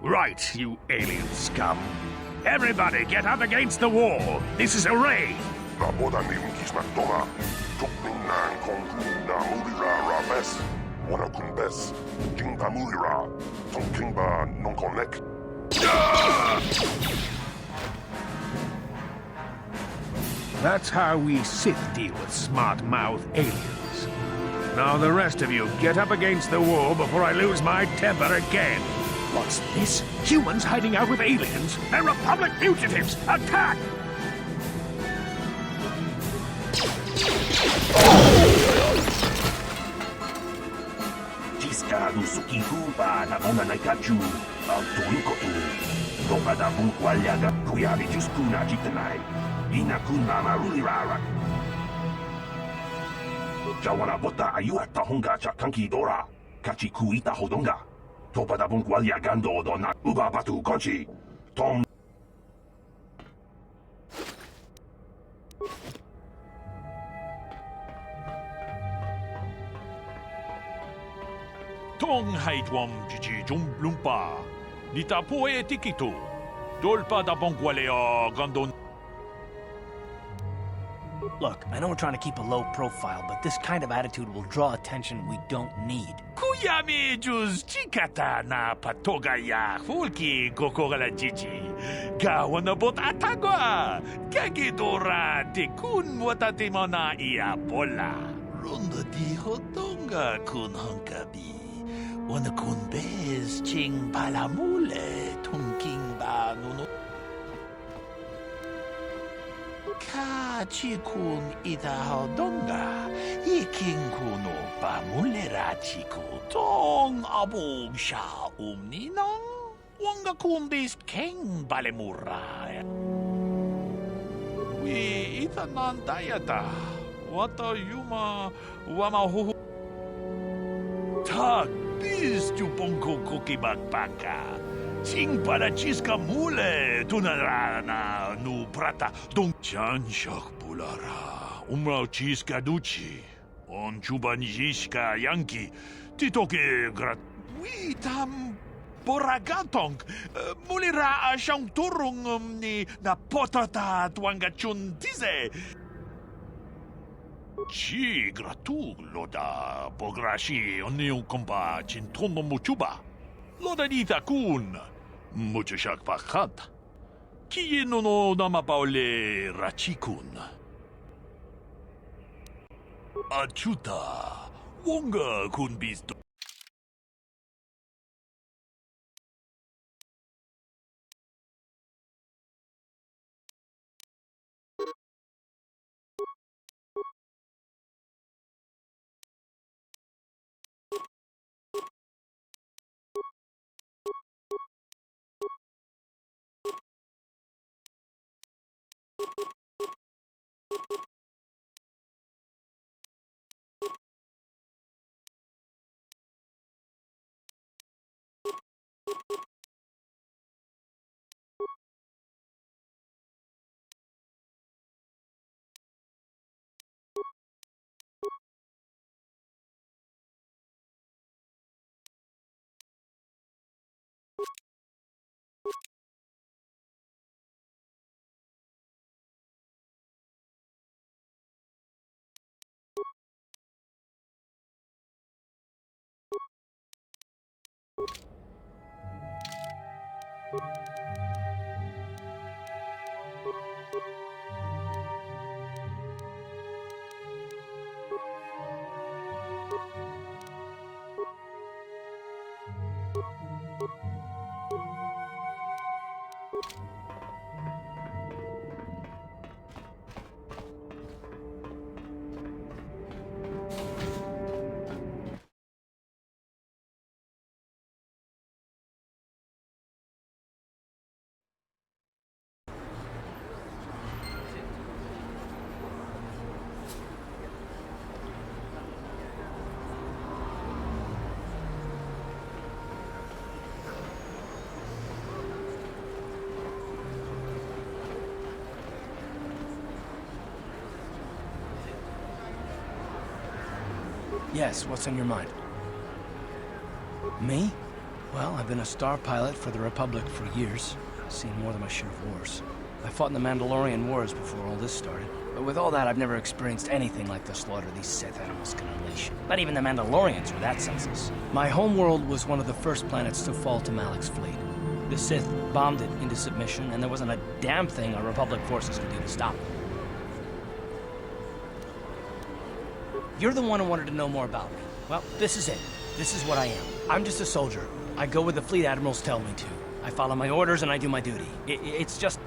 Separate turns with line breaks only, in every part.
Right, you alien scum. Everybody get up against the wall. This is a raid.
Rabodanim kismatoma. Tukminan konguna murira rabes. Wanakumbes. Jinga murira. Tonkingba nonkonek.
That's how we Sith deal with smart-mouth aliens. Now the rest of you, get up against the wall before I lose my temper again. What's this? Humans hiding out with aliens? They're Republic fugitives! Attack!
Ciscado sukihupa na ona na kachu ang tuliko ini. Topa da bungkwalyaga kuyabi juskuna jitanay. Inakun mama rulirara. Jawana bota ayuat tahonga cha kanki dora. Kachi kuita hodonga. Topa da bungkwalyaga do na uba batu konchi. Tom
Tong haidwam jiji jumblumpa. Nita po e tikito. Dolpa da bongwalea gandon.
Look, I know we're trying to keep a low profile, but this kind of attitude will draw attention we don't need.
Kuyami juz chikata na patogaya fulki kokogala jiji. Gawanabot atagwa. Kagidora tikun watatimona iapola. Ronda di hodonga kun hankabi. Wana kun bez ching palamule tunking ba nuno. Ka chikun ita hodonga. Iking kuno pamulera chiku tong abog sha ninong. Wanga kun bis king balemura. We ita nantayata. Wata yuma wama huhu. Tag bis jupongko koki bakbaka. Sing para chiska mule tunarana nu prata dong chan shak bulara. Umrao chiska duchi. On chubanjishka yanki. Titoke grat. Witam boragatong. Mulira asyang turong ni na potata tuangachun tize. Ci gratu loda pograshi onniu kompa cintono muchuba. Loda dita kun mucho shak pakat. Ki no nama paole rachikun. Achuta wonga kun bisto.
Yes, what's on your mind? Me? Well, I've been a star pilot for the Republic for years. Seen more than my share of wars. I fought in the Mandalorian Wars before all this started. But with all that, I've never experienced anything like the slaughter these Sith animals can unleash. Not even the Mandalorians were that senseless. My homeworld was one of the first planets to fall to Malak's fleet. The Sith bombed it into submission, and there wasn't a damn thing our Republic forces could do to stop them. You're the one who wanted to know more about me. Well, this is it. This is what I am. I'm just a soldier. I go where the fleet admirals tell me to. I follow my orders and I do my duty. It's just...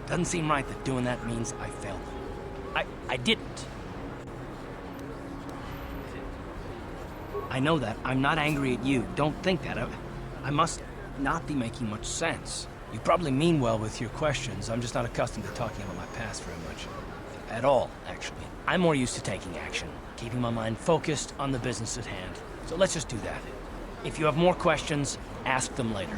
doesn't seem right that doing that means I failed them. I didn't. I know that. I'm not angry at you. Don't think that. I must not be making much sense. You probably mean well with your questions. I'm just not accustomed to talking about my past very much. At all, actually. I'm more used to taking action, keeping my mind focused on the business at hand. So let's just do that. If you have more questions, ask them later.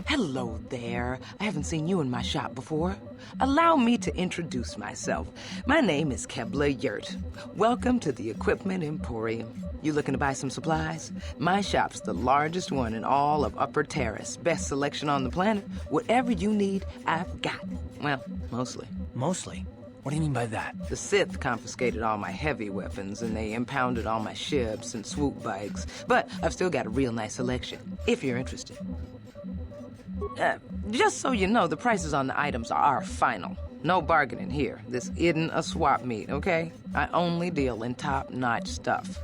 Hello there. I haven't seen you in my shop before. Allow me to introduce myself. My name is Kebla Yurt. Welcome to the Equipment Emporium. You looking to buy some supplies? My shop's the largest one in all of Upper Terrace. Best selection on the planet. Whatever you need, I've got. Well, mostly.
Mostly? What do you mean by that?
The Sith confiscated all my heavy weapons, and they impounded all my ships and swoop bikes. But I've still got a real nice selection, if you're interested. Just so you know, the prices on the items are final. No bargaining here. This isn't a swap meet, okay? I only deal in top-notch stuff.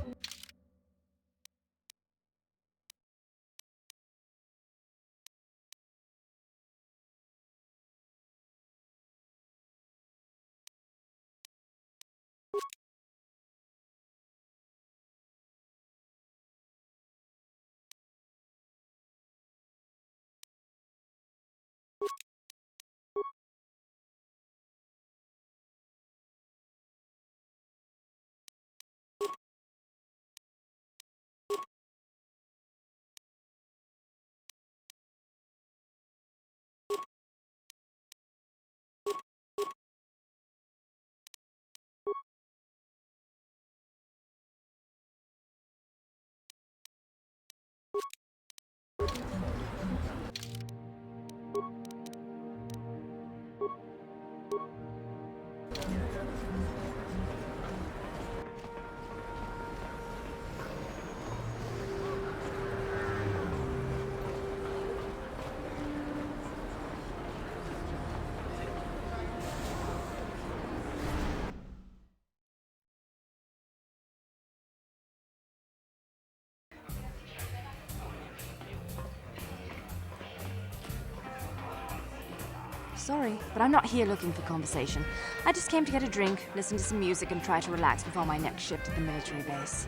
Sorry, but I'm not here looking for conversation. I just came to get a drink, listen to some music, and try to relax before my next shift at the military base.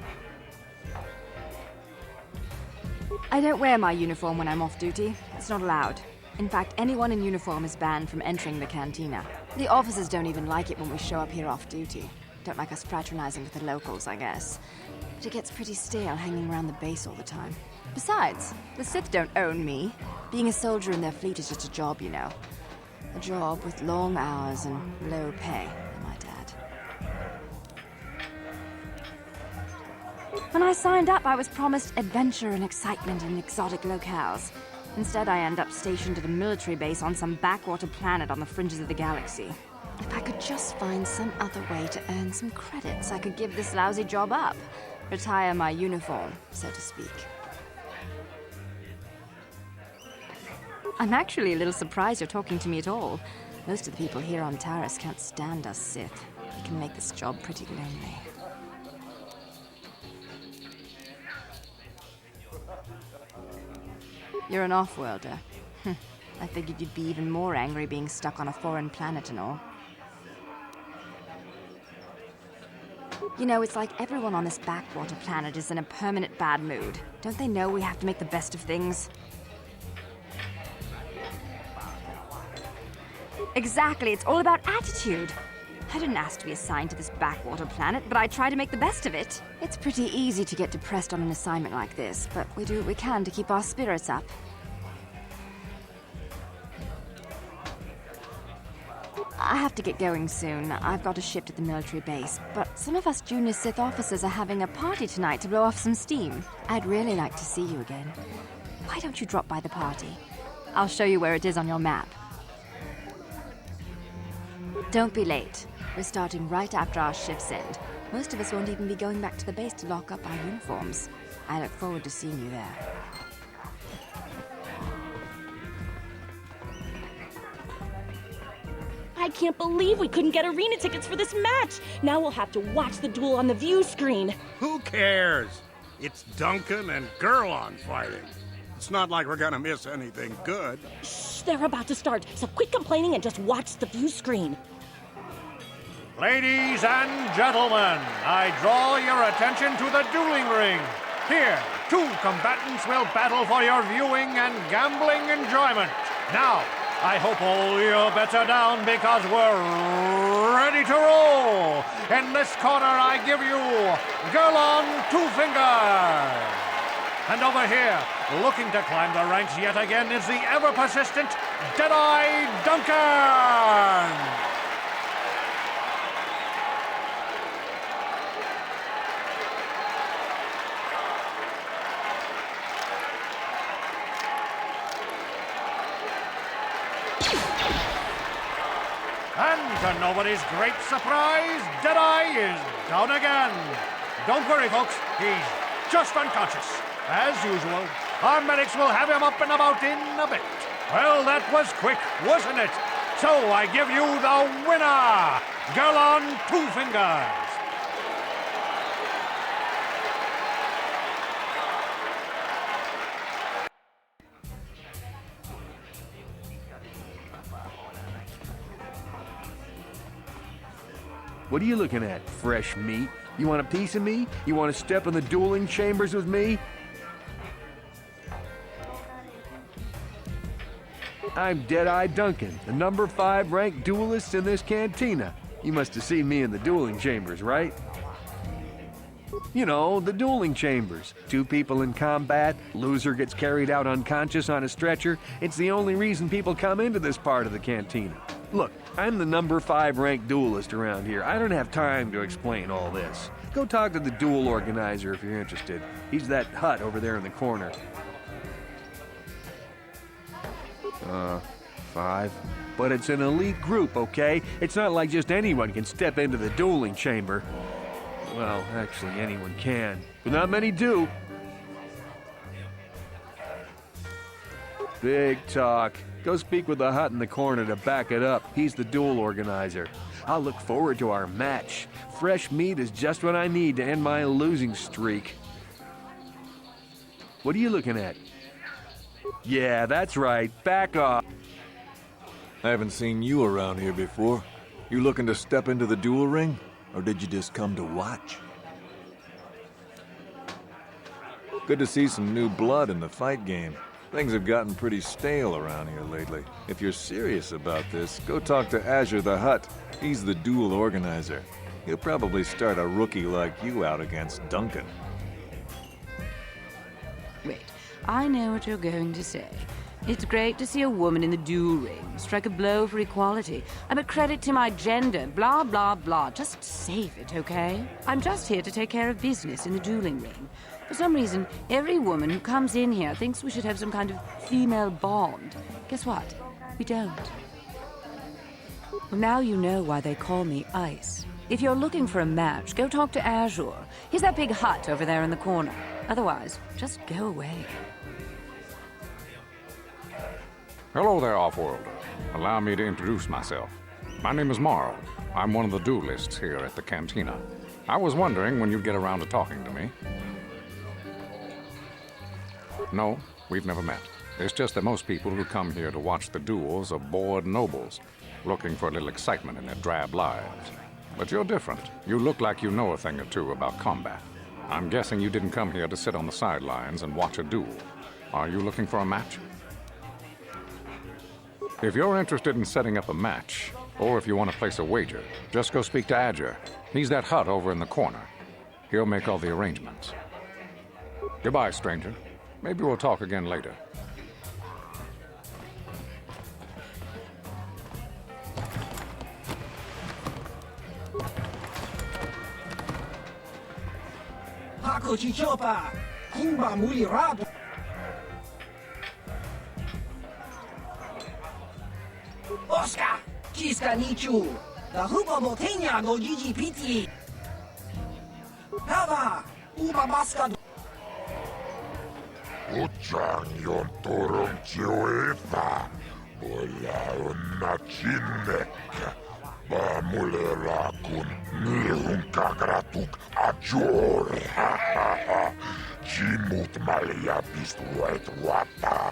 I don't wear my uniform when I'm off duty. It's not allowed. In fact, anyone in uniform is banned from entering the cantina. The officers don't even like it when we show up here off duty. Don't like us fraternizing with the locals, I guess. But it gets pretty stale hanging around the base all the time. Besides, the Sith don't own me. Being a soldier in their fleet is just a job, you know. A job with long hours and low pay, my dad. When I signed up, I was promised adventure and excitement in exotic locales. Instead, I end up stationed at a military base on some backwater planet on the fringes of the galaxy. If I could just find some other way to earn some credits, I could give this lousy job up. Retire my uniform, so to speak. I'm actually a little surprised you're talking to me at all. Most of the people here on Taris can't stand us Sith. It can make this job pretty lonely. You're an off-worlder. I figured you'd be even more angry being stuck on a foreign planet and all. You know, it's like everyone on this backwater planet is in a permanent bad mood. Don't they know we have to make the best of things? Exactly, it's all about attitude. I didn't ask to be assigned to this backwater planet, but I try to make the best of it. It's pretty easy to get depressed on an assignment like this, but we do what we can to keep our spirits up. I have to get going soon. I've got a shift at the military base. But some of us junior Sith officers are having a party tonight to blow off some steam. I'd really like to see you again. Why don't you drop by the party? I'll show you where it is on your map. Don't be late. We're starting right after our shifts end. Most of us won't even be going back to the base to lock up our uniforms. I look forward to seeing you there.
I can't believe we couldn't get arena tickets for this match! Now we'll have to watch the duel on the view screen.
Who cares? It's Duncan and Gurlon fighting. It's not like we're gonna miss anything good.
Shh, they're about to start, so quit complaining and just watch the view screen.
Ladies and gentlemen, I draw your attention to the dueling ring. Here, two combatants will battle for your viewing and gambling enjoyment. Now, I hope all your bets are down because we're ready to roll. In this corner, I give you Gurlon Two Fingers. And over here, looking to climb the ranks yet again, is the ever-persistent Deadeye Duncan. And to nobody's great surprise, Deadeye is down again. Don't worry, folks. He's just unconscious. As usual, our medics will have him up and about in a bit. Well, that was quick, wasn't it? So I give you the winner, Gurlon Two Fingers.
What are you looking at, fresh meat? You want a piece of me? You want to step in the dueling chambers with me? I'm Deadeye Duncan, the number 5 ranked duelist in this cantina. You must have seen me in the dueling chambers, right? You know, the dueling chambers. 2 people in combat, loser gets carried out unconscious on a stretcher. It's the only reason people come into this part of the cantina. Look, I'm the number 5 ranked duelist around here. I don't have time to explain all this. Go talk to the duel organizer if you're interested. He's that hut over there in the corner. 5. But it's an elite group, okay? It's not like just anyone can step into the dueling chamber. Well, actually, anyone can, but not many do. Big talk. Go speak with the hut in the corner to back it up. He's the duel organizer. I'll look forward to our match. Fresh meat is just what I need to end my losing streak. What are you looking at? Yeah, that's right. Back off.
I haven't seen you around here before. You looking to step into the duel ring? Or did you just come to watch? Good to see some new blood in the fight game. Things have gotten pretty stale around here lately. If you're serious about this, go talk to Azure the Hutt. He's the duel organizer. He'll probably start a rookie like you out against Duncan.
Wait, I know what you're going to say. It's great to see a woman in the duel ring, strike a blow for equality. I'm a credit to my gender, blah, blah, blah. Just save it, okay? I'm just here to take care of business in the dueling ring. For some reason, every woman who comes in here thinks we should have some kind of female bond. Guess what? We don't. Well, now you know why they call me Ice. If you're looking for a match, go talk to Azure. He's that big hut over there in the corner. Otherwise, just go away.
Hello there, Offworlder. Allow me to introduce myself. My name is Marl. I'm one of the duelists here at the cantina. I was wondering when you'd get around to talking to me. No, we've never met. It's just that most people who come here to watch the duels are bored nobles, looking for a little excitement in their drab lives. But you're different. You look like you know a thing or two about combat. I'm guessing you didn't come here to sit on the sidelines and watch a duel. Are you looking for a match? If you're interested in setting up a match, or if you want to place a wager, just go speak to Azure. He's that hut over in the corner. He'll make all the arrangements. Goodbye, stranger. Maybe we'll talk again later.
Eccoci, Chopa! Kimba mulirato! Oscar! Kiska Nichu! Da Huba Botenia no Gigi Piti! Hava! Uba Baska!
Utsang turun ciuita. Bola unna cinnekkä. Mulera kun niihun kagratuk ajore. Chimut malja pistuet wata.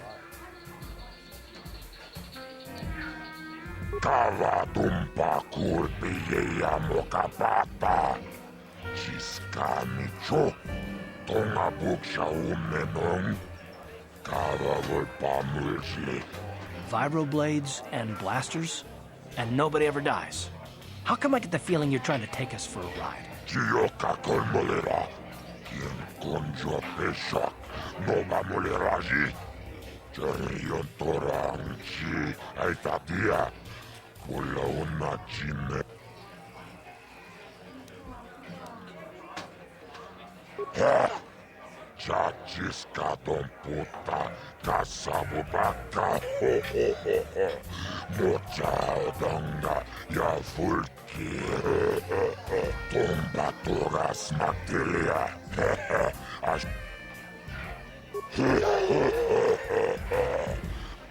Kava tumpa kurpije ja mokapata. Chiskani cho. Tonga buksha unnenon. Kava voi pamulsli.
Vibroblades and blasters, and nobody ever dies. How come I get the feeling you're trying to take us for a ride?
Chioka kolmolera. Kien konjo peshak. Nova moleraji. Jarion toranchi. Aitatia. Kulla unna chinne. Chachiska ton puta. Kassavu bakka. Mocha odonga. Ja fulki. Tumpa turas maktilia.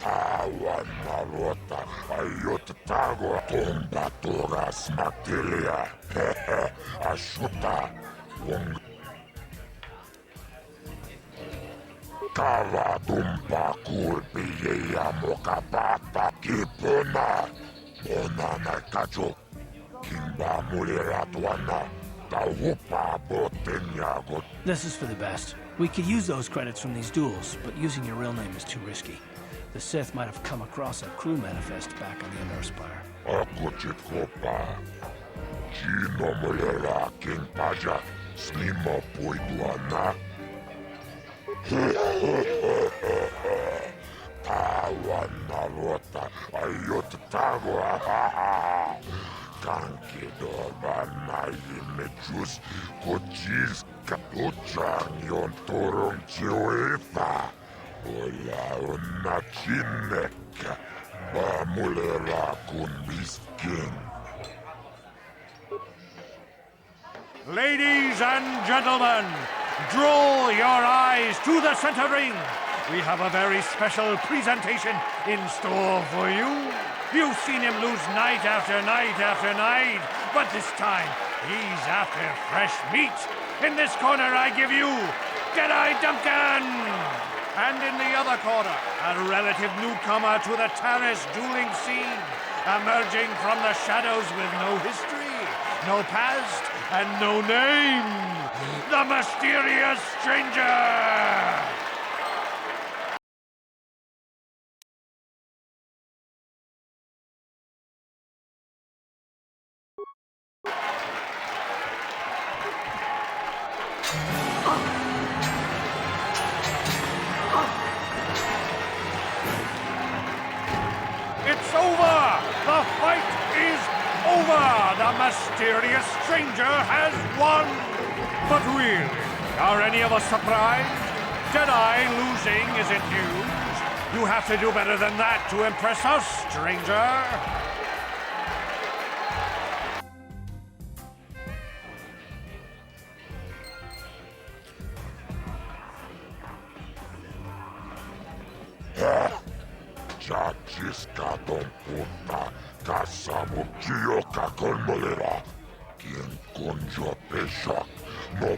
Tawan maluota. Aiot tago. Tumpa turas maktilia. Ashuta. Kava tumpa kurpije ja mokapata kipuna. Monana kacho. Kimba muliratuana. Taupa botenyagot.
This is for the best. We could use those credits from these duels, but using your real name is too risky. The Sith might have come across a crew manifest back on the Inner Spire.
Akuchit kopa. Chino mulera king paja. Snima puituana. Tawan narota ayot tago. Kanki dobana yimechus kochis kapuchang yon turun chiuefa. Ola unna chinnekka. Bamulera kun biskin.
Ladies and gentlemen, draw your eyes to the center ring. We have a very special presentation in store for you. You've seen him lose night after night after night, but this time he's after fresh meat. In this corner I give you Jedi Duncan! And in the other corner, a relative newcomer to the terrace dueling scene, emerging from the shadows with no history, no past, and no name, the mysterious stranger! It's over! The fight is over! The mysterious stranger has won! But really, are any of us surprised? Jedi losing isn't news. You have to do better than that to impress us, stranger.
Chachiska ton puta. Kassavu chioka kolmolera. Kien konjo peshak. No.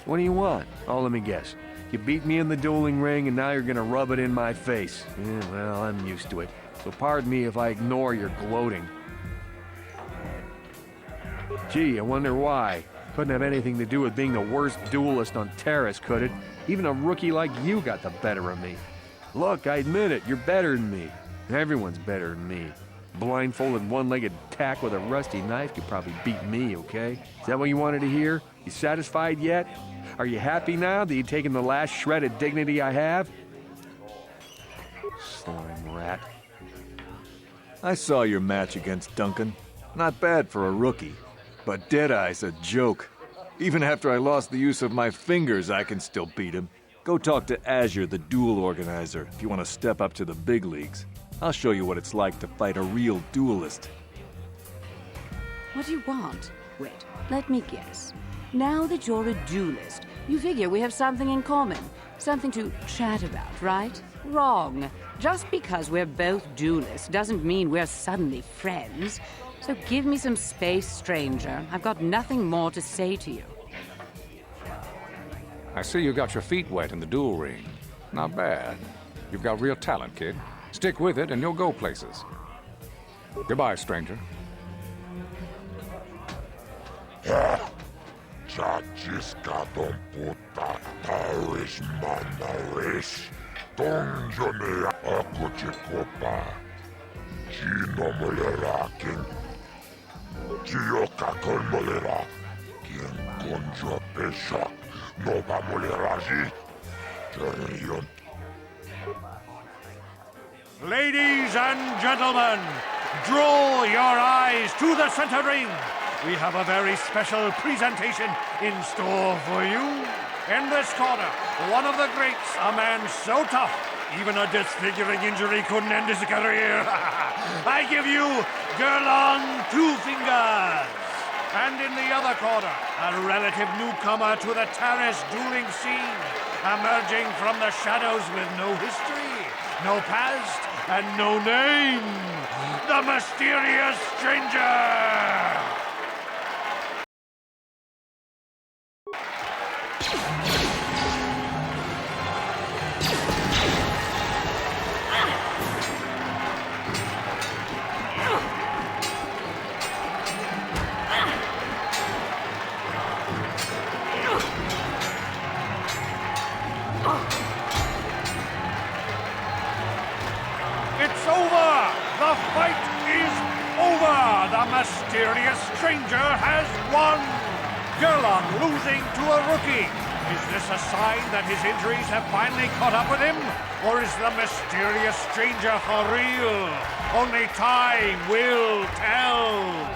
What do you want? Oh, let me guess. You beat me in the dueling ring, and now you're gonna rub it in my face. Yeah, well, I'm used to it. So pardon me if I ignore your gloating. Gee, I wonder why. Couldn't have anything to do with being the worst duelist on Terrace, could it? Even a rookie like you got the better of me. Look, I admit it, you're better than me. Everyone's better than me. Blindfolded, one-legged tack with a rusty knife could probably beat me, okay? Is that what you wanted to hear? You satisfied yet? Are you happy now that you've taken the last shred of dignity I have?
Slime rat.
I saw your match against Duncan. Not bad for a rookie. But Deadeye's a joke. Even after I lost the use of my fingers, I can still beat him. Go talk to Azure, the duel organizer, if you want to step up to the big leagues. I'll show you what it's like to fight a real duelist.
What do you want? Wait, let me guess. Now that you're a duelist, you figure we have something in common. Something to chat about, right? Wrong. Just because we're both duelists doesn't mean we're suddenly friends. So give me some space, stranger. I've got nothing more to say to you.
I see you got your feet wet in the duel ring. Not bad. You've got real talent, kid. Stick with it and you'll go places. Goodbye, stranger.
Chachiskaton puta taris manaris. Tonjone akuchikopa. Chino molerakin. Chioka kolmolera. Quien conjo peshak. No va moleraji. Cherion.
Ladies and gentlemen, draw your eyes to the center ring. We have a very special presentation in store for you. In this corner, one of the greats, a man so tough, even a disfiguring injury couldn't end his career. I give you Gerlon Two Fingers. And in the other corner, a relative newcomer to the terrace dueling scene, emerging from the shadows with no history, no past, and no name, the mysterious stranger! It's over! The fight is over! The mysterious stranger has won! Gerlon losing to a rookie. Is this a sign that his injuries have finally caught up with him? Or is the mysterious stranger for real? Only time will tell!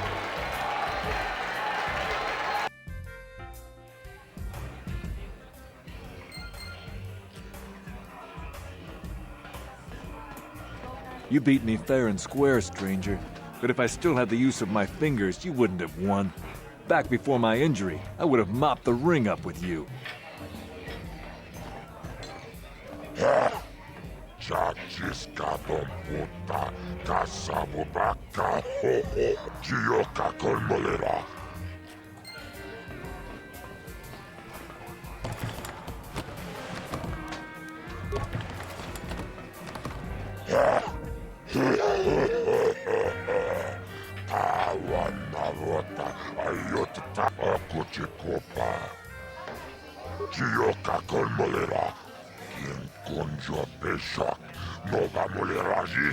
You beat me fair and square, stranger. But if I still had the use of my fingers, you wouldn't have won. Back before my injury, I would have mopped the ring up with you.
Chachiskaton puta kasabubaka hoho. Chioka kolmolera. Tawanavota ayotata akuchikopa. Chioka kolmolera. Quien conjo peshak no va moleraji.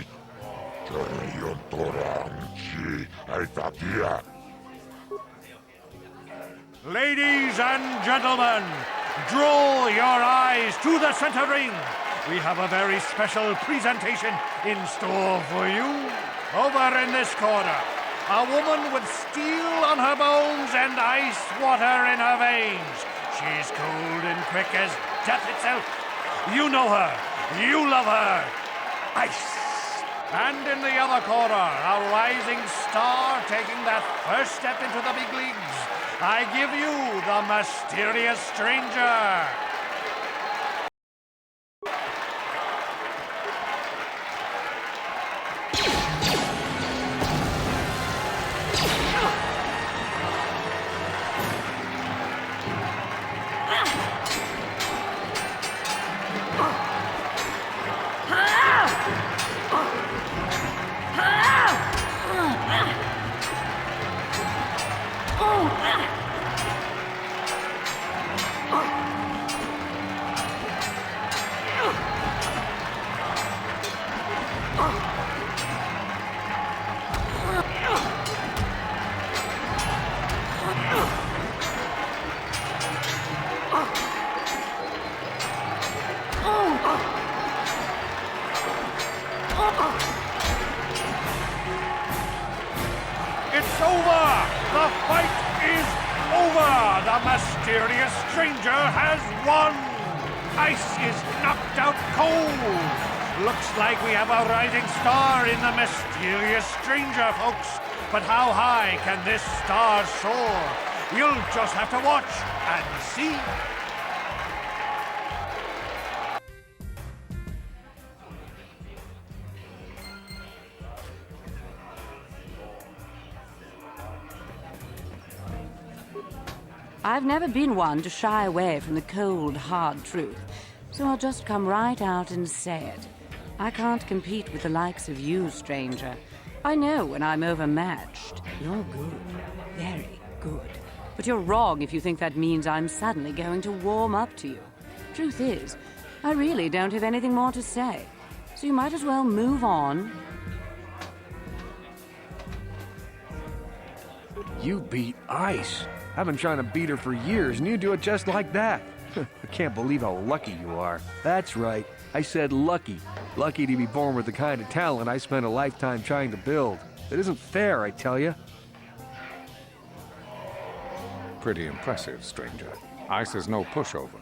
Cherion toranchi aitatia.
Ladies and gentlemen, draw your eyes to the center ring. We have a very special presentation in store for you. Over in this corner, a woman with steel on her bones and ice water in her veins. She's cold and quick as death itself. You know her. You love her. Ice. And in the other corner, a rising star taking that first step into the big leagues. I give you the mysterious stranger. mysterious stranger has won! Ice is knocked out cold! Looks like we have a rising star in the mysterious stranger, folks. But how high can this star soar? You'll just have to watch and see.
I've never been one to shy away from the cold, hard truth, so I'll just come right out and say it. I can't compete with the likes of you, stranger. I know when I'm overmatched. You're good. Very good. But you're wrong if you think that means I'm suddenly going to warm up to you. Truth is, I really don't have anything more to say, so you might as well move on.
You beat Ice. I've been trying to beat her for years, and you do it just like that. I can't believe how lucky you are. That's right. I said lucky. Lucky to be born with the kind of talent I spent a lifetime trying to build. It isn't fair, I tell you.
Pretty impressive, stranger. Ice is no pushover.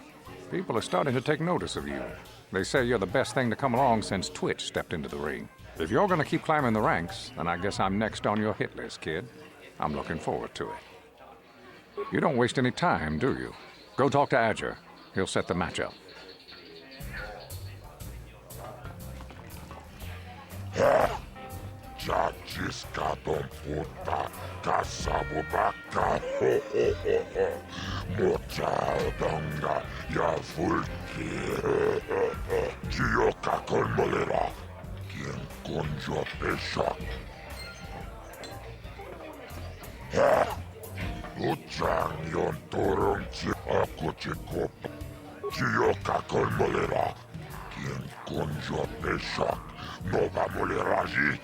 People are starting to take notice of you. They say you're the best thing to come along since Twitch stepped into the ring. If you're going to keep climbing the ranks, then I guess I'm next on your hit list, kid. I'm looking forward to it. You don't waste any time, do you? Go talk to Azure. He'll set the match up.
Chachiska don puta, kasabu baka, mocha donga, ya fulki, Gioca con molera, quien conjo pesha. Uchang yon torong chi ako chikop, Gioca con molera, quien conjo pesha, nova moleraji.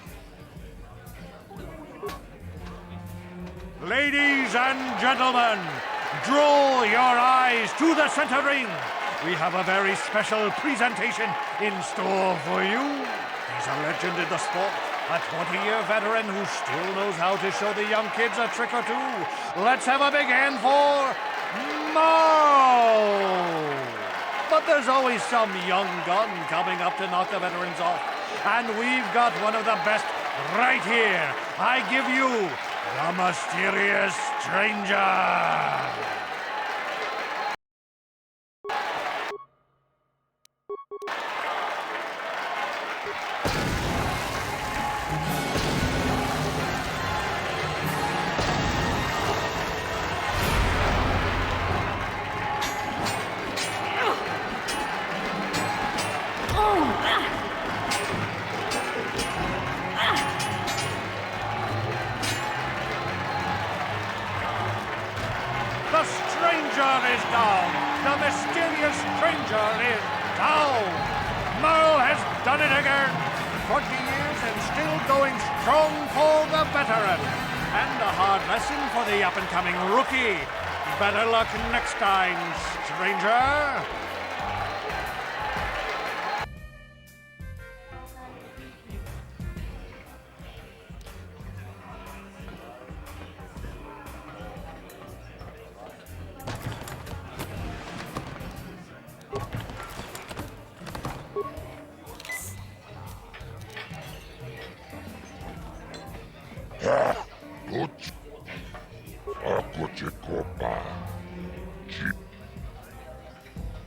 Ladies and gentlemen, draw your eyes to the center ring. We have a very special presentation in store for you. He's a legend in the sport, a 20-year veteran who still knows how to show the young kids a trick or two. Let's have a big hand for Mao! But there's always some young gun coming up to knock the veterans off. And we've got one of the best right here. I give you the mysterious stranger. The stranger is down. The mysterious stranger is down. Merle has done it again. 20 years and still going strong for the veteran. And a hard lesson for the up-and-coming rookie. Better luck next time, stranger.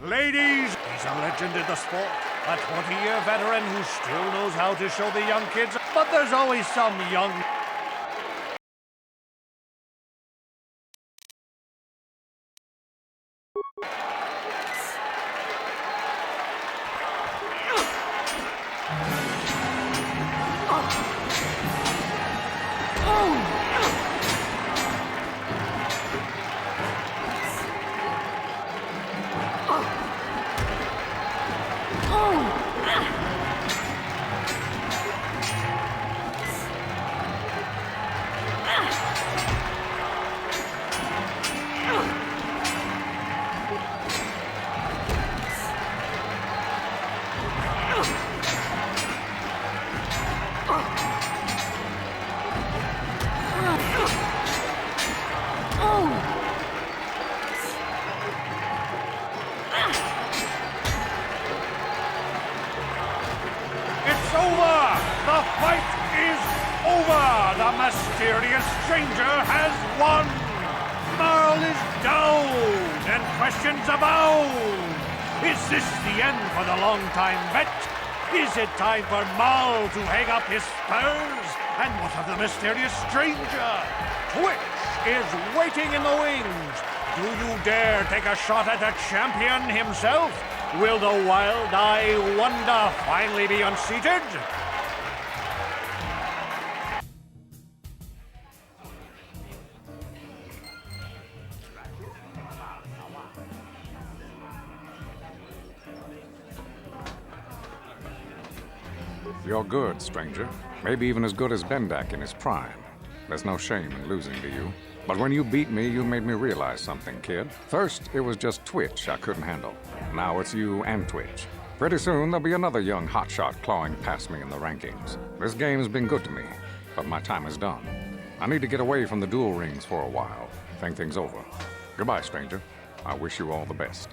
Ladies, he's a legend in the sport, a 20-year veteran who still knows how to show the young kids, but there's always some young... mysterious stranger has won! Marl is down, and questions abound! Is this the end for the long-time vet? Is it time for Marl to hang up his spurs? And what of the mysterious stranger? Twitch is waiting in the wings. Do you dare take a shot at the champion himself? Will the wild-eye wonder finally be unseated?
You're good, stranger. Maybe even as good as Bendak in his prime. There's no shame in losing to you. But when you beat me, you made me realize something, kid. First, it was just Twitch I couldn't handle. Now it's you and Twitch. Pretty soon, there'll be another young hotshot clawing past me in the rankings. This game's been good to me, but my time is done. I need to get away from the duel rings for a while. Think things over. Goodbye, stranger. I wish you all the best.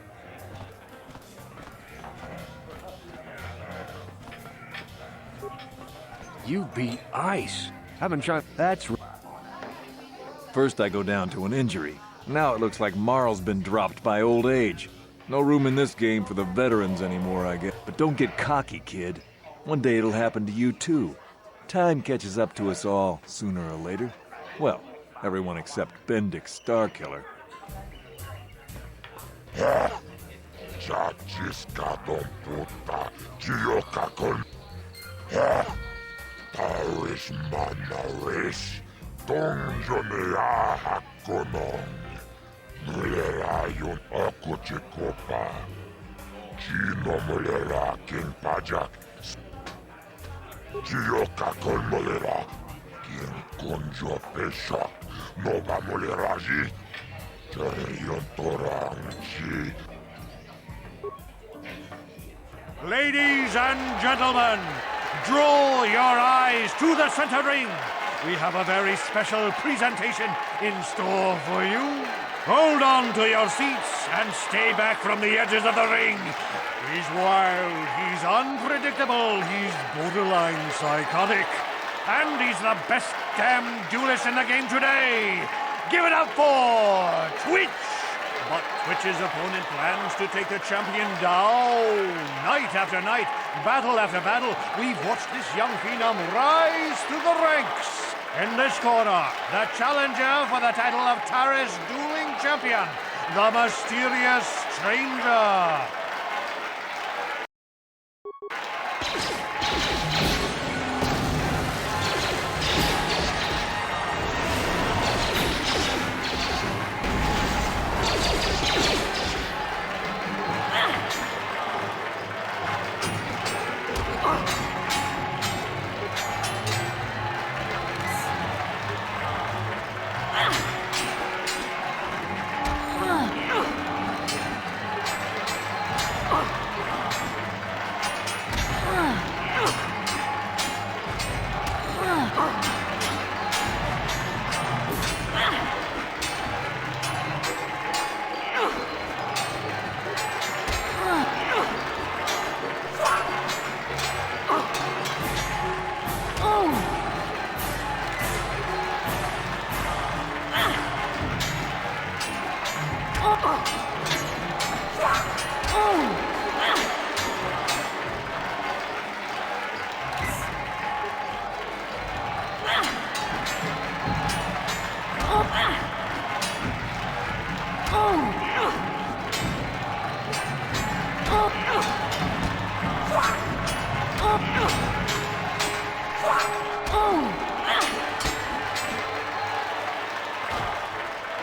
You beat Ice. I've been trying... That's right.
First I go down to an injury. Now it looks like Marl's been dropped by old age. No room in this game for the veterans anymore, I guess. But don't get cocky, kid. One day it'll happen to you, too. Time catches up to us all, sooner or later. Well, everyone except Bendix Starkiller.
Taris manaris, donjonea hakonong. Mulera yun ako chikopa. Chino mulera king pajak. Chiyo kakol mulera. King konjo peshak. Nova mulera ji. Terion torang ji.
Ladies and gentlemen, draw your eyes to the center ring. We have a very special presentation in store for you. Hold on to your seats and stay back from the edges of the ring. He's wild, he's unpredictable, he's borderline psychotic. And he's the best damn duelist in the game today. Give it up for Twitch. But Twitch's opponent plans to take the champion down. Night after night, battle after battle, we've watched this young phenom rise through the ranks. In this corner, the challenger for the title of Taris Dueling Champion, the mysterious stranger.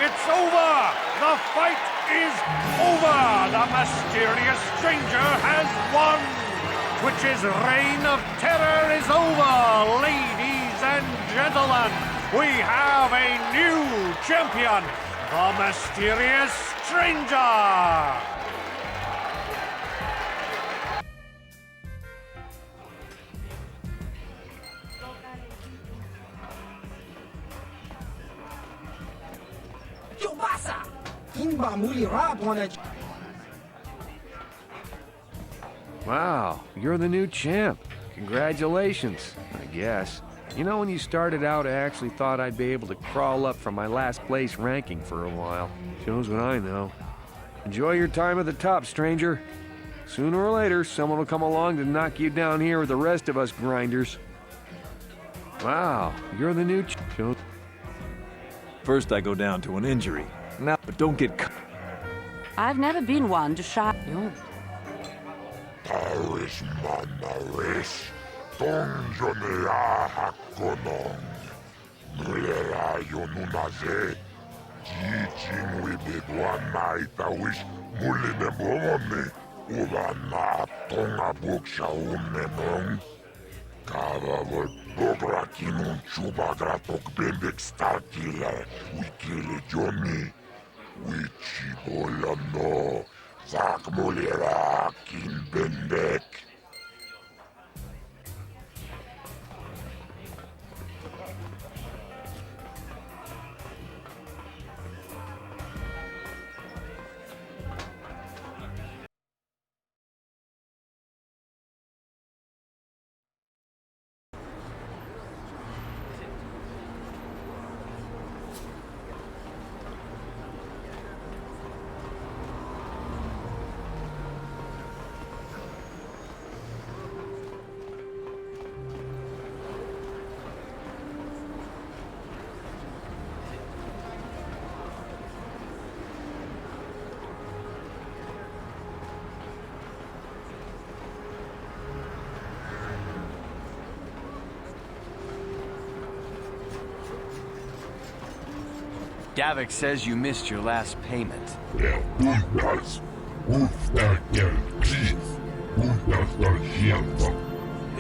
It's over! The fight is over! The mysterious stranger has won! Twitch's reign of terror is over, ladies and gentlemen! We have a new champion, the mysterious stranger!
Wow, you're the new champ. Congratulations, I guess. You know, when you started out, I actually thought I'd be able to crawl up from my last place ranking for a while. Shows what I know. Enjoy your time at the top, stranger. Sooner or later, someone will come along to knock you down here with the rest of us grinders. Wow, you're the new
First I go down to an injury. Now, but don't get
I've never been one to shy.
Paris manaris. Donjonea hakonong. Mulera yonunaze. Jijin wibedwa naitawish. Muline bomone. Uvana tonga buksha umenong. Kavavol bogra kinun chuba gratok bembek starkila. Wikile jomi. Wichi bolano. Zak mulera kin bembek.
Davik says you missed your last payment.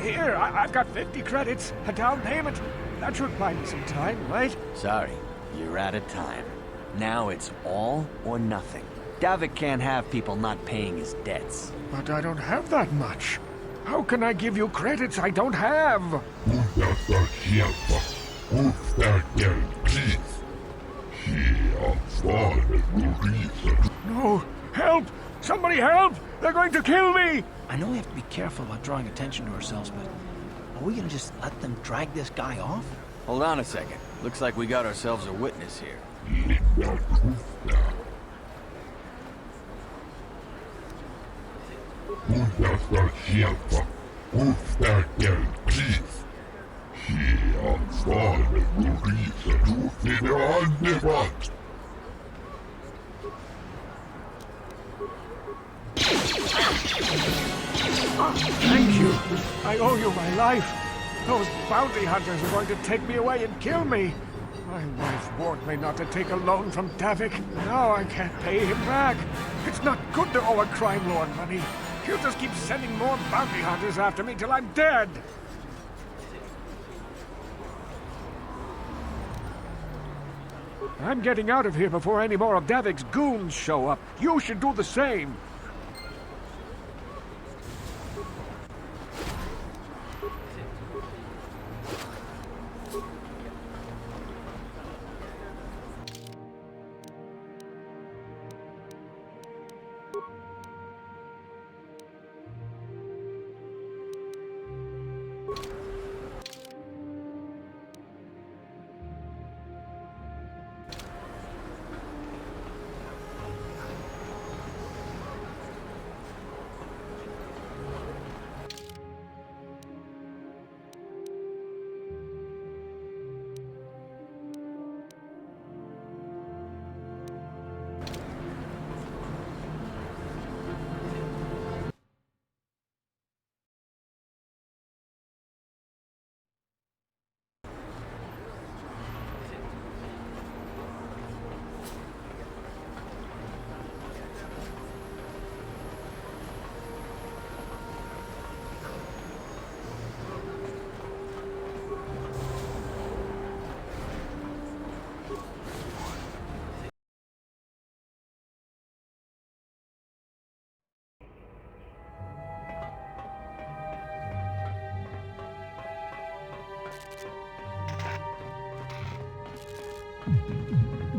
Here, I've got 50 credits, a down payment. That should buy me some time, right?
Sorry, you're out of time. Now it's all or nothing. Davik can't have people not paying his debts.
But I don't have that much. How can I give you credits I don't have? No! Help! Somebody help! They're going to kill me!
I know we have to be careful about drawing attention to ourselves, but are we gonna just let them drag this guy off?
Hold on a second. Looks like we got ourselves a witness here.
Thank you. I owe you my life. Those bounty hunters are going to take me away and kill me. My wife warned me not to take a loan from Davik. Now I can't pay him back. It's not good to owe a crime lord money. He'll just keep sending more bounty hunters after me till I'm dead. I'm getting out of here before any more of Davik's goons show up. You should do the same.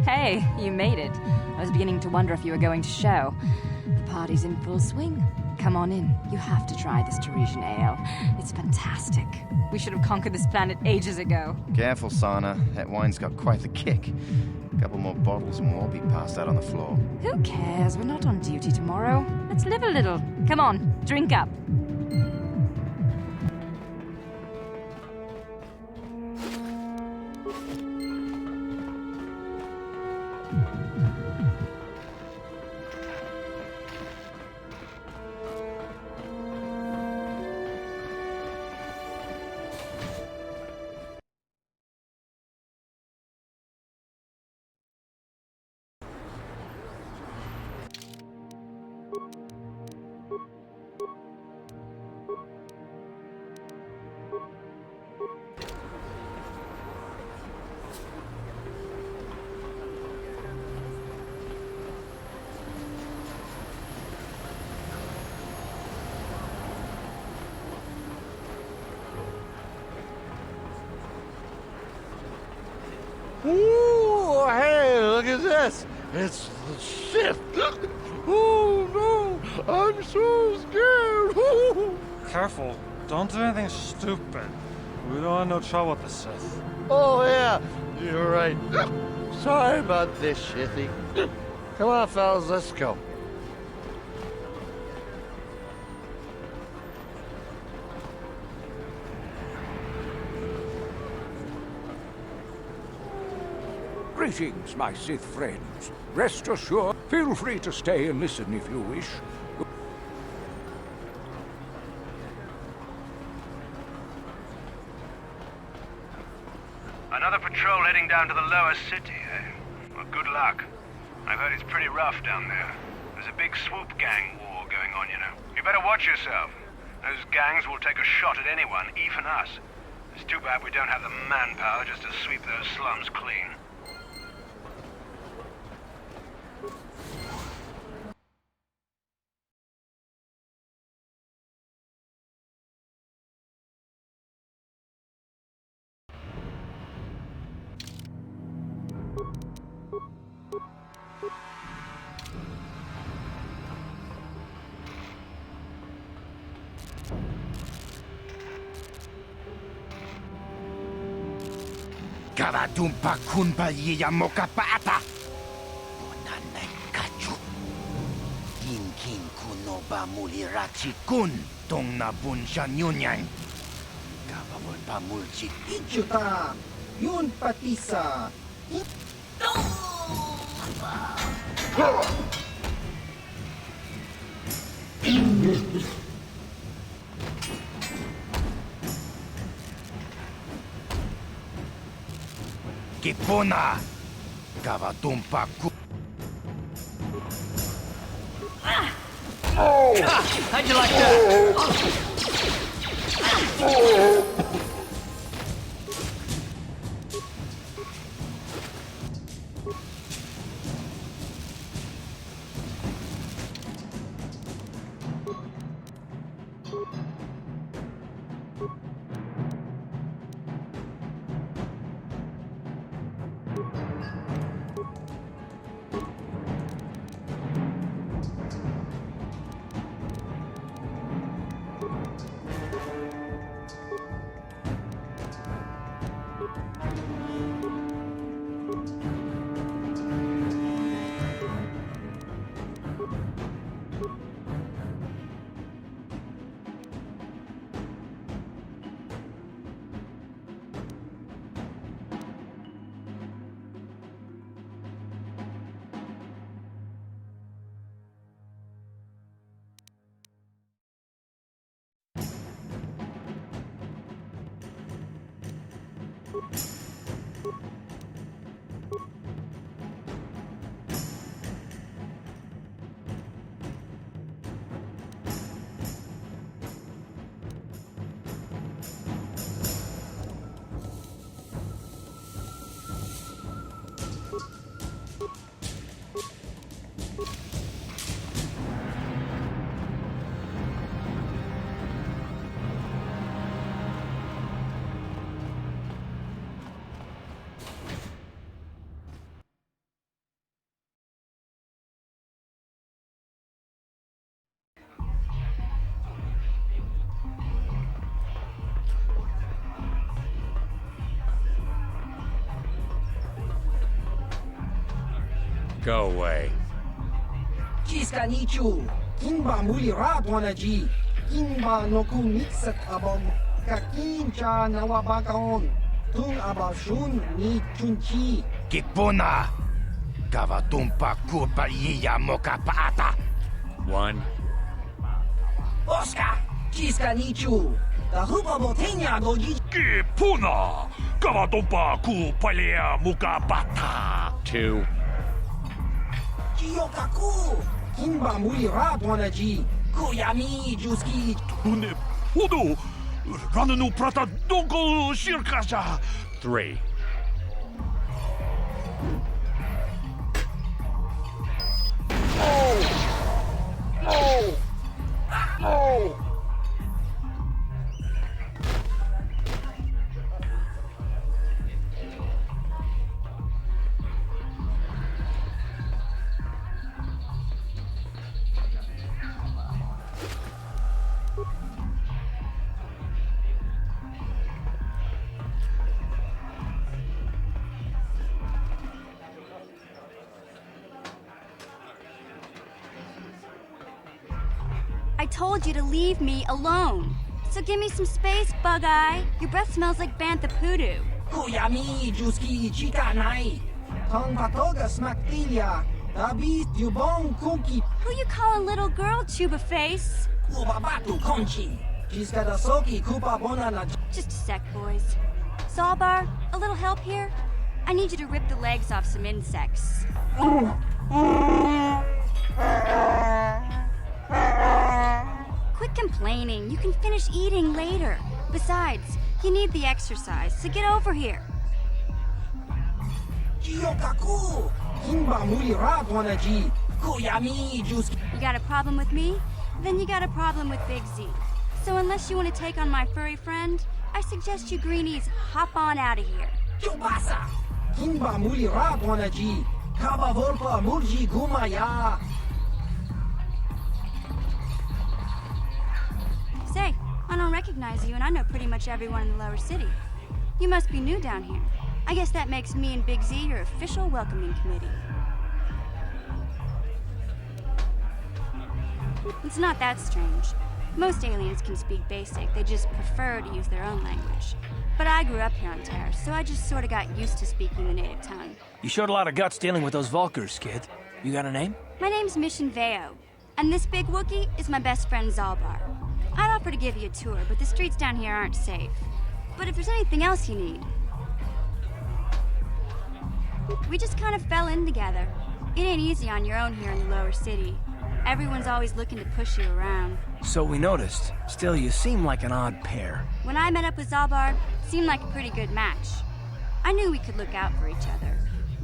Hey, you made it. I was beginning to wonder if you were going to show. The party's in full swing. Come on in. You have to try this Teresian ale. It's fantastic. We should have conquered this planet ages ago.
Careful, Sana. That wine's got quite the kick. A couple more bottles and we'll all be passed out on the floor.
Who cares? We're not on duty tomorrow. Let's live a little. Come on, drink up.
Ooh, hey, look at this. It's the Sith. Oh, no. I'm so scared. Ooh.
Careful. Don't do anything stupid. We don't want no trouble with the Sith.
Oh, yeah. You're right. Sorry about this, Shithy. Come on, fellas, let's go.
Greetings, my Sith friends. Rest assured, feel free to stay and listen if you wish.
Another patrol heading down to the lower city, eh? Well, good luck. I've heard it's pretty rough down there. There's a big swoop gang war going on, you know. You better watch yourself. Those gangs will take a shot at anyone, even us. It's too bad we don't have the manpower just to sweep those slums clean.
Kavatumpa kunpa yiya mokapata. Bonanay kachu. Inkin kunoba mulirachi kun. Tong na bunsha nyunyan. Kavamul pamulchi.
Ichuta. Yun patisa.
Kipona. Kavatumpa kun.
Oh! How'd you like that? Oh!
Go away.
Chiska nichu. Kimba muli radwanaji. Kimba noku mixat abog. Kakincha nawabakaon. Tung abashun ni chunchi.
Kipuna! Kavatumpa kupaliya mokapata!
1.
Oscar! Chiska nichu. The hupa botenya goji.
Kipuna! Kavatumpa kupaliya mokapata! 2.
Chiyokaku. Kimba muli radwanaji. Kuyami juski.
Tune pudu! Rananu prata donko shirkasha! 3.
I told you to leave me alone. So give me some space, Bug-Eye. Your breath smells like bantha poodoo.
Kuyami juski chikanai. Tong patoga smaktilia. Dabi yubong kuki.
Who you calling little girl, Chuba Face?
Ubabatu konchi. Chiska da soki kupa bonana.
Just a sec, boys. Zalbar, a little help here? I need you to rip the legs off some insects. Quit complaining. You can finish eating later. Besides, you need the exercise, so get over here.
Chiyokaku. Kimba muli radwanaji. Kuyami juski.
You got a problem with me? Then you got a problem with Big Z. So unless you want to take on my furry friend, I suggest you greenies hop on out of here.
Chubasa. Kimba muli radwanaji. Kaba volpa murji gumaya.
Say, I don't recognize you, and I know pretty much everyone in the lower city. You must be new down here. I guess that makes me and Big Z your official welcoming committee. It's not that strange. Most aliens can speak basic, they just prefer to use their own language. But I grew up here on Terra, so I just sort of got used to speaking the native tongue.
You showed a lot of guts dealing with those Vulkars, kid. You got a name?
My name's Mission Veo, and this big Wookiee is my best friend Zalbar. I'd offer to give you a tour, but the streets down here aren't safe. But if there's anything else you need... We just kind of fell in together. It ain't easy on your own here in the lower city. Everyone's always looking to push you around.
So we noticed. Still, you seem like an odd pair.
When I met up with Zalbar, it seemed like a pretty good match. I knew we could look out for each other.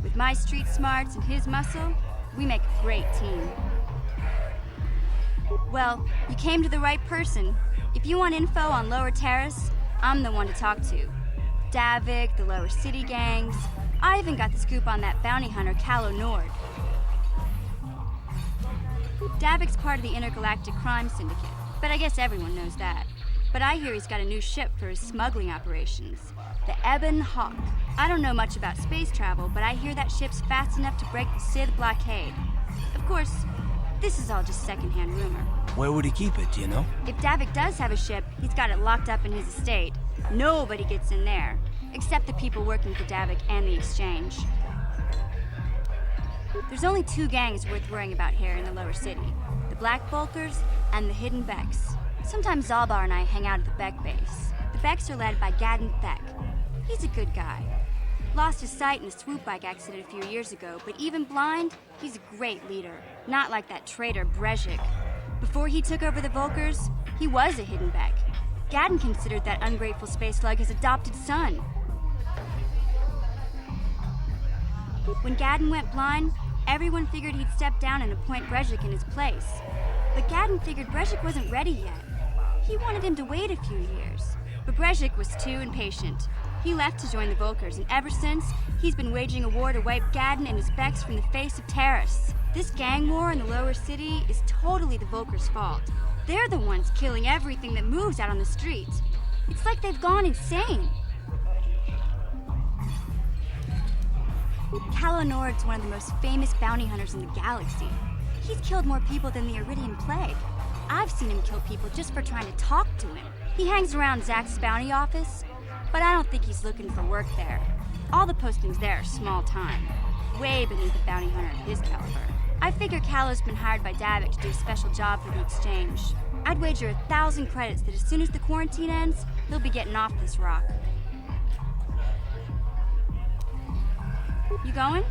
With my street smarts and his muscle, we make a great team. Well, you came to the right person. If you want info on Lower Terrace, I'm the one to talk to. Davik, the Lower City gangs. I even got the scoop on that bounty hunter, Calo Nord. Davik's part of the Intergalactic Crime Syndicate, but I guess everyone knows that. But I hear he's got a new ship for his smuggling operations, the Ebon Hawk. I don't know much about space travel, but I hear that ship's fast enough to break the Sith blockade. Of course, this is all just secondhand rumor.
Where would he keep it, do you know?
If Davik does have a ship, he's got it locked up in his estate. Nobody gets in there, except the people working for Davik and the Exchange. There's only two gangs worth worrying about here in the lower city. The Black Vulkars and the Hidden Becks. Sometimes Zalbar and I hang out at the Beck base. The Becks are led by Gadden Thek. He's a good guy. Lost his sight in a swoop bike accident a few years ago, but even blind, he's a great leader. Not like that traitor Brezhik. Before he took over the Vulkars, he was a Hidden Beck. Gadden considered that ungrateful space slug his adopted son. When Gadden went blind, everyone figured he'd step down and appoint Brezhik in his place. But Gadden figured Brezhik wasn't ready yet. He wanted him to wait a few years. But Brezhik was too impatient. He left to join the Vulkars, and ever since, he's been waging a war to wipe Gadden and his Becks from the face of Terrace. This gang war in the lower city is totally the Vulkars' fault. They're the ones killing everything that moves out on the streets. It's like they've gone insane. Calo Nord's one of the most famous bounty hunters in the galaxy. He's killed more people than the Iridian Plague. I've seen him kill people just for trying to talk to him. He hangs around Zack's bounty office, but I don't think he's looking for work there. All the postings there are small time, way beneath a bounty hunter of his caliber. I figure Calo's been hired by Davik to do a special job for the exchange. I'd wager 1,000 credits that as soon as the quarantine ends, he'll be getting off this rock. You going?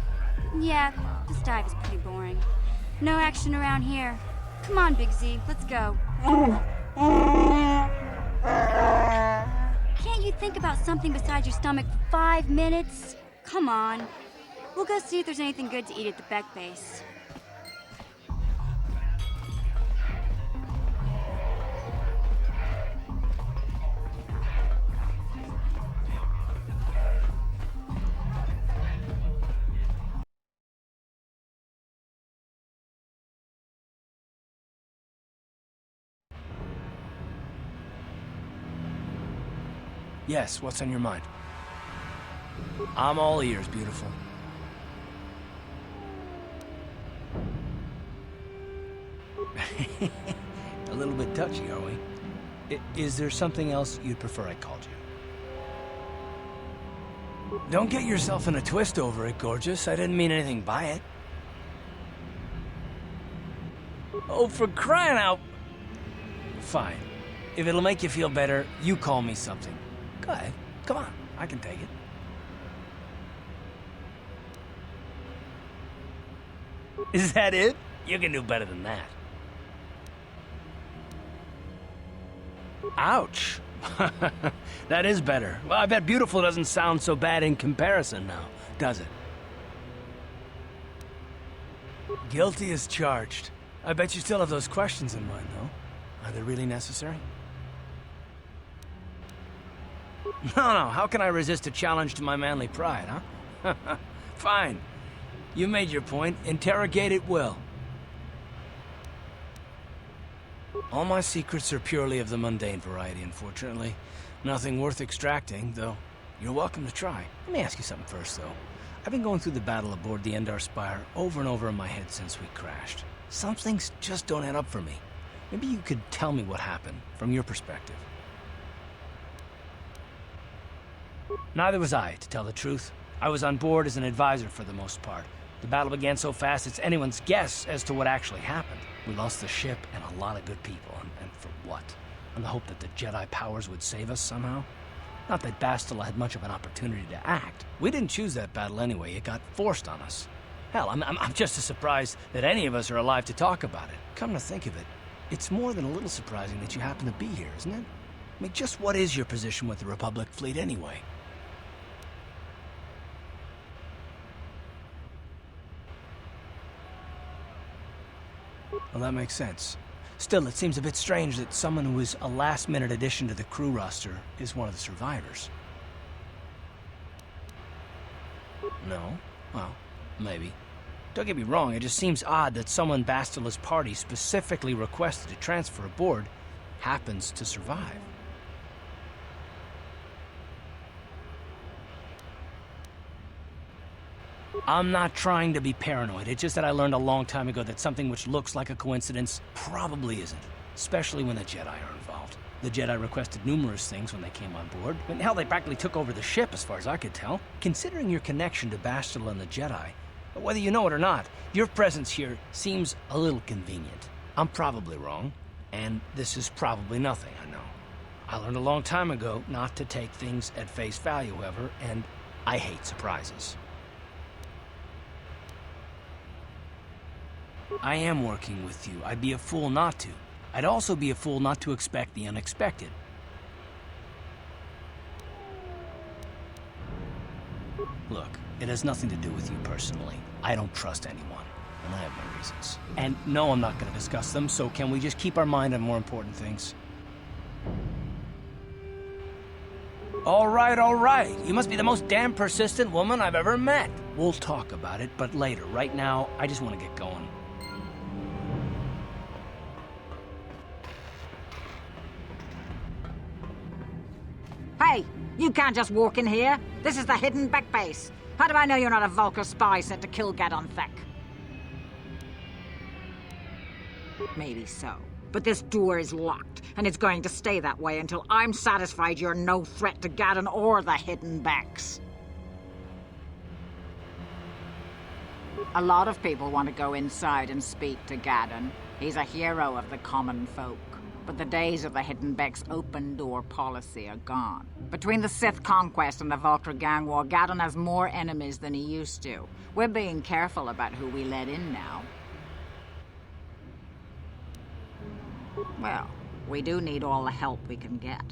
Yeah, this dive is pretty boring. No action around here. Come on, Big Z, let's go. Can't you think about something besides your stomach for 5 minutes? Come on. We'll go see if there's anything good to eat at the Beck base.
Yes, what's on your mind? I'm all ears, beautiful. A little bit touchy, are we? Is there something else you'd prefer I called you? Don't get yourself in a twist over it, gorgeous. I didn't mean anything by it. Oh, for crying out... Fine. If it'll make you feel better, you call me something. Go ahead. Come on. I can take it. Is that it? You can do better than that. Ouch. That is better. Well, I bet beautiful doesn't sound so bad in comparison now, does it? Guilty as charged. I bet you still have those questions in mind, though. Are they really necessary? No, how can I resist a challenge to my manly pride, huh? Fine. You made your point. Interrogate at will. All my secrets are purely of the mundane variety, unfortunately. Nothing worth extracting, though you're welcome to try. Let me ask you something first, though. I've been going through the battle aboard the Endar Spire over and over in my head since we crashed. Some things just don't add up for me. Maybe you could tell me what happened, from your perspective. Neither was I, to tell the truth. I was on board as an advisor for the most part. The battle began so fast it's anyone's guess as to what actually happened. We lost the ship and a lot of good people, and for what? On the hope that the Jedi powers would save us somehow? Not that Bastila had much of an opportunity to act. We didn't choose that battle anyway, it got forced on us. Hell, I'm just as surprised that any of us are alive to talk about it. Come to think of it, it's more than a little surprising that you happen to be here, isn't it? I mean, just what is your position with the Republic fleet anyway? Well, that makes sense. Still, it seems a bit strange that someone who is a last-minute addition to the crew roster is one of the survivors. No? Well, maybe. Don't get me wrong, it just seems odd that someone Bastila's party specifically requested to transfer aboard happens to survive. I'm not trying to be paranoid, it's just that I learned a long time ago that something which looks like a coincidence probably isn't, especially when the Jedi are involved. The Jedi requested numerous things when they came on board. I mean, hell, they practically took over the ship as far as I could tell. Considering your connection to Bastila and the Jedi, whether you know it or not, your presence here seems a little convenient. I'm probably wrong, and this is probably nothing, I know. I learned a long time ago not to take things at face value, however, and I hate surprises. I am working with you. I'd be a fool not to. I'd also be a fool not to expect the unexpected. Look, it has nothing to do with you personally. I don't trust anyone, and I have my reasons. And no, I'm not going to discuss them, so can we just keep our mind on more important things? All right. You must be the most damn persistent woman I've ever met. We'll talk about it, but later. Right now, I just want to get going.
Hey, you can't just walk in here. This is the hidden back base. How do I know you're not a Vulkar spy sent to kill Gadon Thek? Maybe so. But this door is locked, and it's going to stay that way until I'm satisfied you're no threat to Gadon or the Hidden Becks. A lot of people want to go inside and speak to Gadon. He's a hero of the common folk. But the days of the Hidden Becks' open-door policy are gone. Between the Sith conquest and the Vulkar gang war, Gadon has more enemies than he used to. We're being careful about who we let in now. Well, we do need all the help we can get.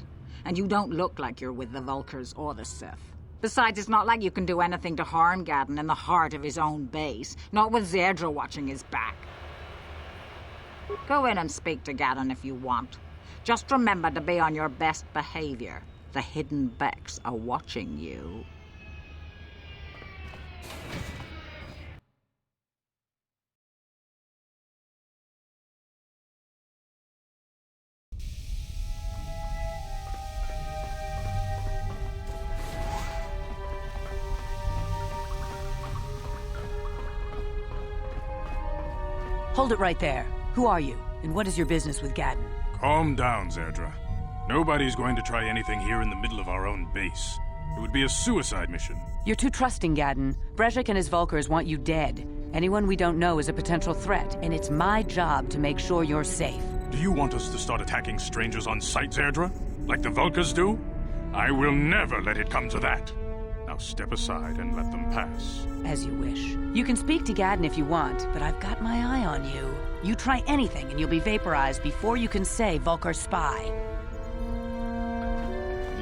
And you don't look like you're with the Vulkars or the Sith. Besides, it's not like you can do anything to harm Gadon in the heart of his own base. Not with Zerdra watching his back. Go in and speak to Gadon if you want. Just remember to be on your best behavior. The Hidden Becks are watching you.
Hold it right there. Who are you, and what is your business with Gadon?
Calm down, Zerdra. Nobody's going to try anything here in the middle of our own base. It would be a suicide mission.
You're too trusting, Gadon. Brezhik and his Vulkars want you dead. Anyone we don't know is a potential threat, and it's my job to make sure you're safe.
Do you want us to start attacking strangers on sight, Zerdra? Like the Vulkars do? I will never let it come to that. Now step aside and let them pass.
As you wish. You can speak to Gadon if you want, but I've got my eye on you. You try anything and you'll be vaporized before you can say Vulkar spy.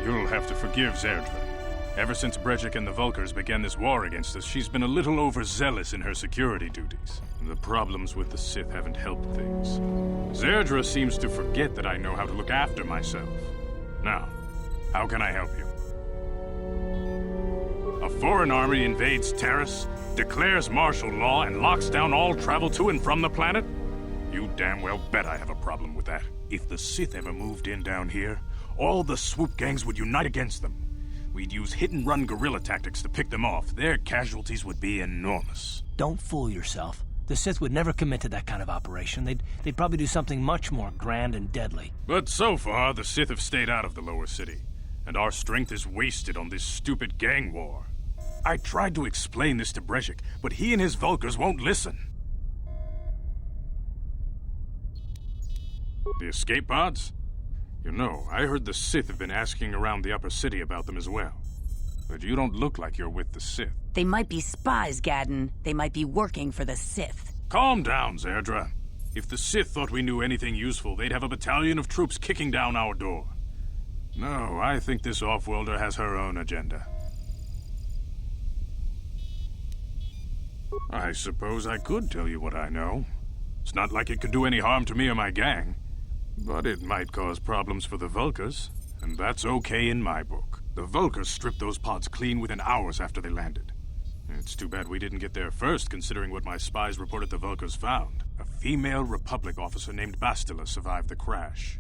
You'll have to forgive Zerdra. Ever since Brezhik and the Vulkars began this war against us, she's been a little overzealous in her security duties. The problems with the Sith haven't helped things. Zerdra seems to forget that I know how to look after myself. Now, how can I help you? A foreign army invades Terrace, declares martial law, and locks down all travel to and from the planet? You damn well bet I have a problem with that. If the Sith ever moved in down here, all the swoop gangs would unite against them. We'd use hit-and-run guerrilla tactics to pick them off. Their casualties would be enormous.
Don't fool yourself. The Sith would never commit to that kind of operation. They'd probably do something much more grand and deadly.
But so far, the Sith have stayed out of the lower city, and our strength is wasted on this stupid gang war. I tried to explain this to Brezhik, but he and his Vulkars won't listen. The escape pods? You know, I heard the Sith have been asking around the upper city about them as well. But you don't look like you're with the Sith.
They might be spies, Gadon. They might be working for the Sith.
Calm down, Zerdra. If the Sith thought we knew anything useful, they'd have a battalion of troops kicking down our door. No, I think this off-worlder has her own agenda. I suppose I could tell you what I know. It's not like it could do any harm to me or my gang. But it might cause problems for the Vulkars, and that's okay in my book. The Vulkars stripped those pods clean within hours after they landed. It's too bad we didn't get there first, considering what my spies reported the Vulkars found. A female Republic officer named Bastila survived the crash.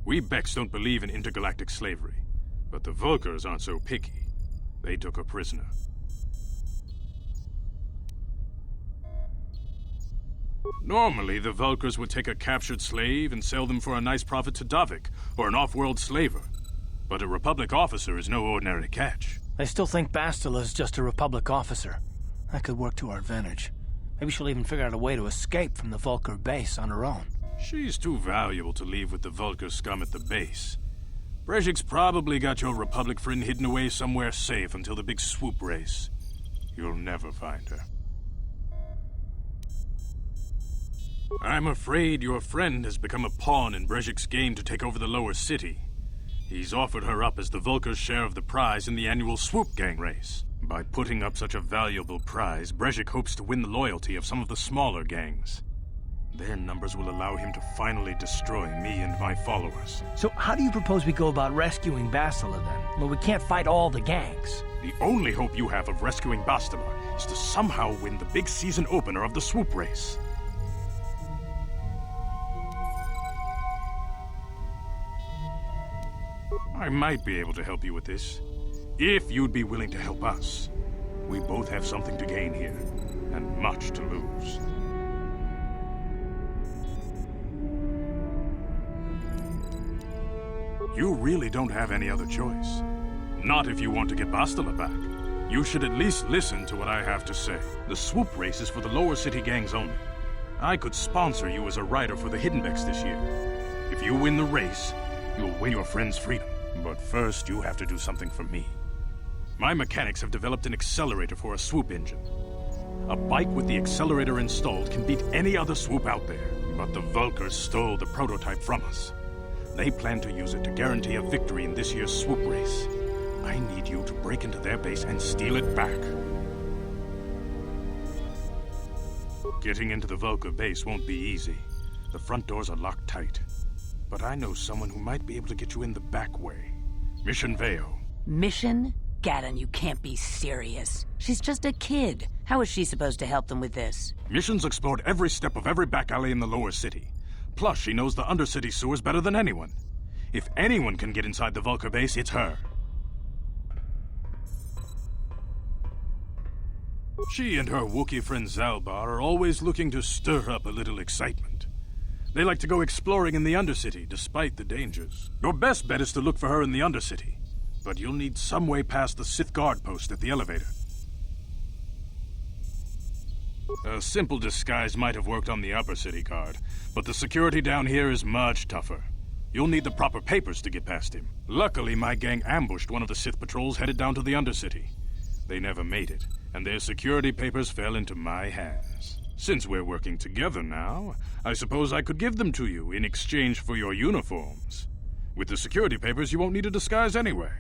We Becks don't believe in intergalactic slavery, but the Vulkars aren't so picky. They took her prisoner. Normally, the Vulkars would take a captured slave and sell them for a nice profit to Davik, or an off-world slaver. But a Republic officer is no ordinary catch.
I still think Bastila's just a Republic officer. That could work to our advantage. Maybe she'll even figure out a way to escape from the Vulkar base on her own.
She's too valuable to leave with the Vulkar scum at the base. Brezhik's probably got your Republic friend hidden away somewhere safe until the big swoop race. You'll never find her. I'm afraid your friend has become a pawn in Brezhik's game to take over the lower city. He's offered her up as the Vulkar's share of the prize in the annual swoop gang race. By putting up such a valuable prize, Brezhik hopes to win the loyalty of some of the smaller gangs. Their numbers will allow him to finally destroy me and my followers.
So how do you propose we go about rescuing Bastila then? Well, we can't fight all the gangs.
The only hope you have of rescuing Bastila is to somehow win the big season opener of the swoop race. I might be able to help you with this, if you'd be willing to help us. We both have something to gain here, and much to lose. You really don't have any other choice. Not if you want to get Bastila back. You should at least listen to what I have to say. The swoop race is for the lower city gangs only. I could sponsor you as a rider for the Hiddenbecks this year. If you win the race, you'll win your friend's freedom. But first, you have to do something for me. My mechanics have developed an accelerator for a swoop engine. A bike with the accelerator installed can beat any other swoop out there. But the Vulkars stole the prototype from us. They plan to use it to guarantee a victory in this year's swoop race. I need you to break into their base and steal it back. Getting into the Vulkar base won't be easy. The front doors are locked tight. But I know someone who might be able to get you in the back way. Mission Veo.
Mission? Gaddon, you can't be serious. She's just a kid. How is she supposed to help them with this?
Mission's explored every step of every back alley in the lower city. Plus, she knows the undercity sewers better than anyone. If anyone can get inside the Vulkar base, it's her. She and her Wookiee friend Zalbar are always looking to stir up a little excitement. They like to go exploring in the Undercity, despite the dangers. Your best bet is to look for her in the Undercity, but you'll need some way past the Sith guard post at the elevator. A simple disguise might have worked on the Upper City guard, but the security down here is much tougher. You'll need the proper papers to get past him. Luckily, my gang ambushed one of the Sith patrols headed down to the Undercity. They never made it, and their security papers fell into my hands. Since we're working together now, I suppose I could give them to you in exchange for your uniforms. With the security papers, you won't need a disguise anyway.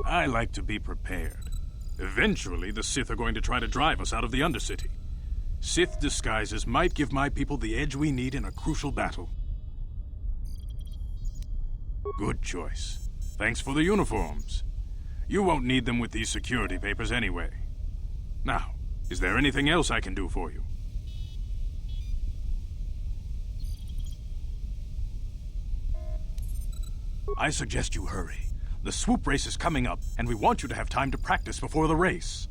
I like to be prepared. Eventually, the Sith are going to try to drive us out of the Undercity. Sith disguises might give my people the edge we need in a crucial battle. Good choice. Thanks for the uniforms. You won't need them with these security papers anyway. Now, is there anything else I can do for you? I suggest you hurry. The swoop race is coming up, and we want you to have time to practice before the race.